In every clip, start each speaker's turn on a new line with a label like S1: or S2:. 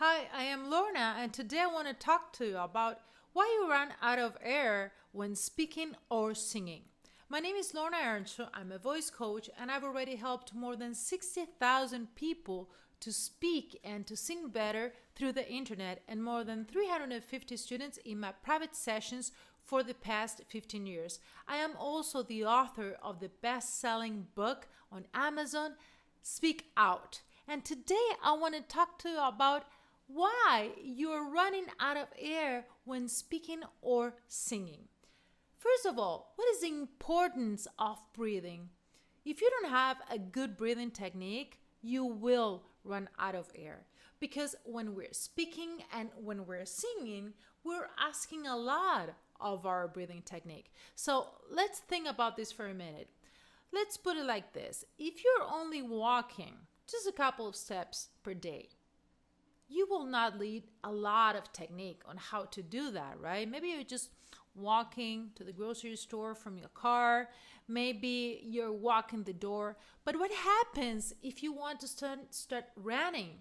S1: Hi, I am Lorna, and today I want to talk to you about why you run out of air when speaking or singing. My name is Lorna Ernst. I'm a voice coach, and I've already helped more than 60,000 people to speak and to sing better through the internet, and more than 350 students in my private sessions for the past 15 years. I am also the author of the best-selling book on Amazon, Speak Out. And today I want to talk to you about why you're running out of air when speaking or singing. First of all, what is the importance of breathing? If you don't have a good breathing technique, you will run out of air. Because when we're speaking and when we're singing, we're asking a lot of our breathing technique. So let's think about this for a minute. Let's put it like this. If you're only walking just a couple of steps per day, you will not need a lot of technique on how to do that, right? Maybe you're just walking to the grocery store from your car. Maybe you're walking the door. But what happens if you want to start running?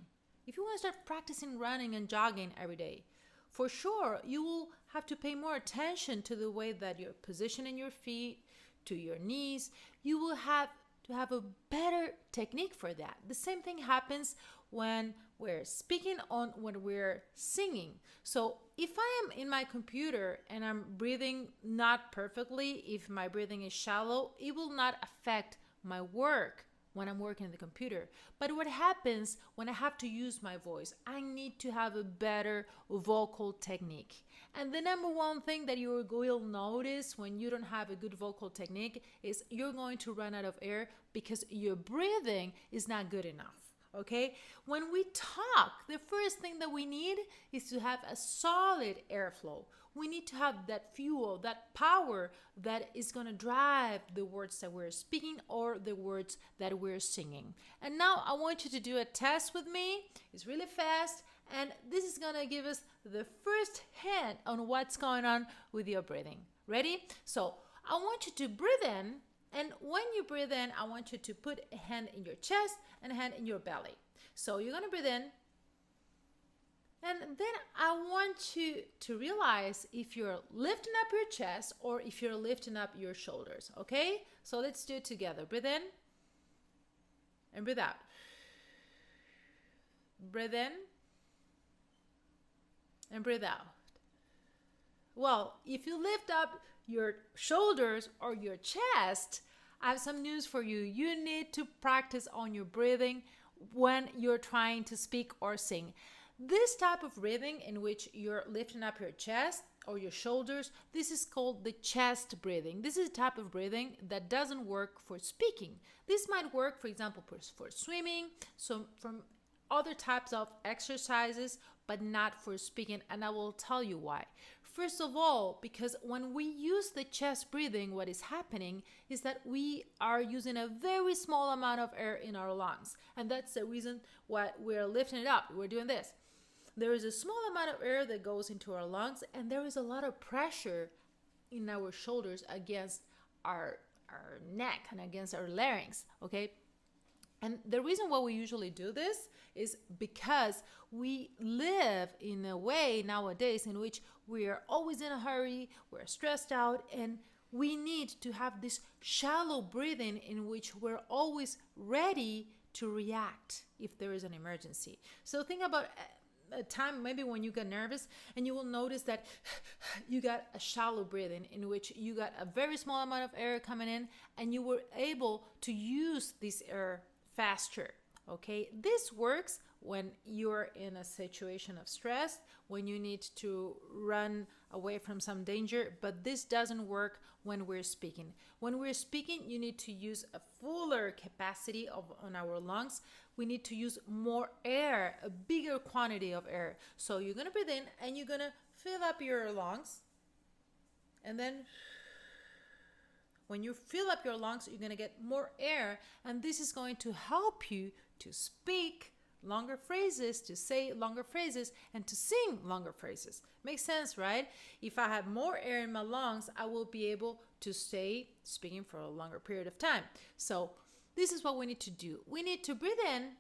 S1: If you want to start practicing running and jogging every day? For sure, you will have to pay more attention to the way that you're positioning your feet, to your knees. You will have to have a better technique for that. The same thing happens when we're speaking on when we're singing. So if I am in my computer and I'm breathing not perfectly, if my breathing is shallow, it will not affect my work when I'm working on the computer. But what happens when I have to use my voice? I need to have a better vocal technique. And the number one thing that you will notice when you don't have a good vocal technique is you're going to run out of air because your breathing is not good enough. Okay? When we talk, the first thing that we need is to have a solid airflow. We need to have that fuel, that power that is going to drive the words that we're speaking or the words that we're singing. And now I want you to do a test with me. It's really fast, and this is going to give us the first hint on what's going on with your breathing. Ready? So I want you to breathe in. And when you breathe in, I want you to put a hand in your chest and a hand in your belly. So you're going to breathe in. And then I want you to realize if you're lifting up your chest or if you're lifting up your shoulders. Okay? So let's do it together. Breathe in and breathe out. Breathe in and breathe out. Well, if you lift up your shoulders or your chest, I have some news for you. You need to practice on your breathing when you're trying to speak or sing. This type of breathing in which you're lifting up your chest or your shoulders, this is called the chest breathing. This is a type of breathing that doesn't work for speaking. This might work, for example, for swimming, so from other types of exercises, but not for speaking, and I will tell you why. First of all, because when we use the chest breathing, what is happening is that we are using a very small amount of air in our lungs, and that's the reason why we're lifting it up. We're doing this. There is a small amount of air that goes into our lungs, and there is a lot of pressure in our shoulders against our neck and against our larynx, okay? And the reason why we usually do this is because we live in a way nowadays in which we are always in a hurry, we're stressed out, and we need to have this shallow breathing in which we're always ready to react if there is an emergency. So think about a time maybe when you get nervous and you will notice that you got a shallow breathing in which you got a very small amount of air coming in and you were able to use this air faster. Okay, this works when you're in a situation of stress, when you need to run away from some danger, but this doesn't work when we're speaking. When we're speaking, you need to use a fuller capacity on our lungs. We need to use more air, a bigger quantity of air. So you're going to breathe in and you're going to fill up your lungs, and then when you fill up your lungs, you're going to get more air, and this is going to help you to speak longer phrases, to say longer phrases, and to sing longer phrases. Makes sense, right? If I have more air in my lungs, I will be able to stay speaking for a longer period of time. So this is what we need to do. We need to breathe in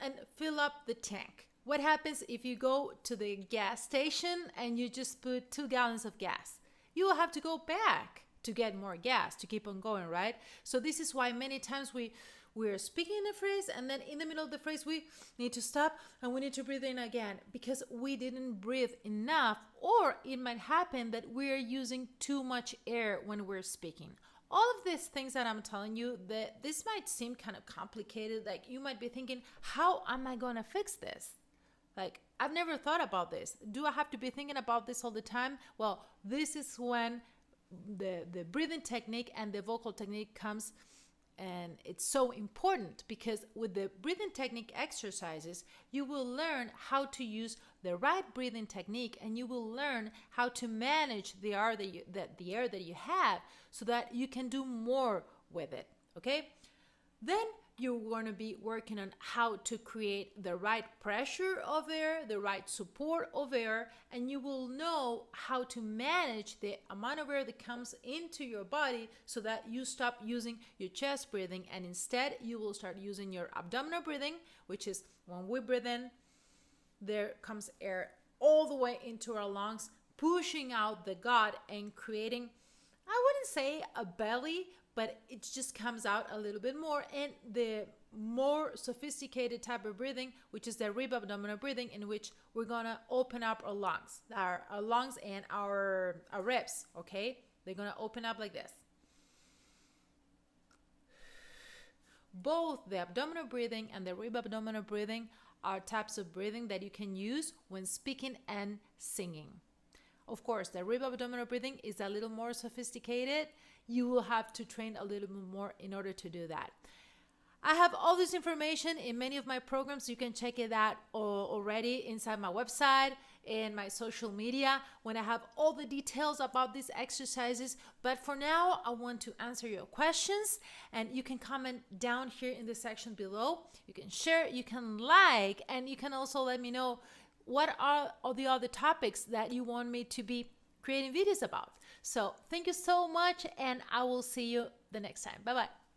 S1: and fill up the tank. What happens if you go to the gas station and you just put 2 gallons of gas? You will have to go back to get more gas to keep on going, right? So this is why many times we're speaking in a phrase, and then in the middle of the phrase we need to stop and we need to breathe in again because we didn't breathe enough, or it might happen that we're using too much air when we're speaking. All of these things that I'm telling you, that this might seem kind of complicated. Like you might be thinking, how am I going to fix this? Like, I've never thought about this. Do I have to be thinking about this all the time? Well, this is when the breathing technique and the vocal technique comes, and it's so important because with the breathing technique exercises, you will learn how to use the right breathing technique, and you will learn how to manage the air that you have so that you can do more with it, okay? Then you're going to be working on how to create the right pressure of air, the right support of air, and you will know how to manage the amount of air that comes into your body so that you stop using your chest breathing, and instead you will start using your abdominal breathing, which is when we breathe in, there comes air all the way into our lungs, pushing out the gut and creating, I wouldn't say a belly, but it just comes out a little bit more. And the more sophisticated type of breathing, which is the rib abdominal breathing, in which we're gonna open up our lungs, and our ribs, okay? They're gonna open up like this. Both the abdominal breathing and the rib abdominal breathing are types of breathing that you can use when speaking and singing. Of course, the rib abdominal breathing is a little more sophisticated. You will have to train a little bit more in order to do that. I have all this information in many of my programs. You can check it out already inside my website and my social media when I have all the details about these exercises. But for now, I want to answer your questions, and you can comment down here in the section below. You can share, you can like, and you can also let me know what are all the other topics that you want me to be creating videos about. So thank you so much, and I will see you the next time. Bye-bye.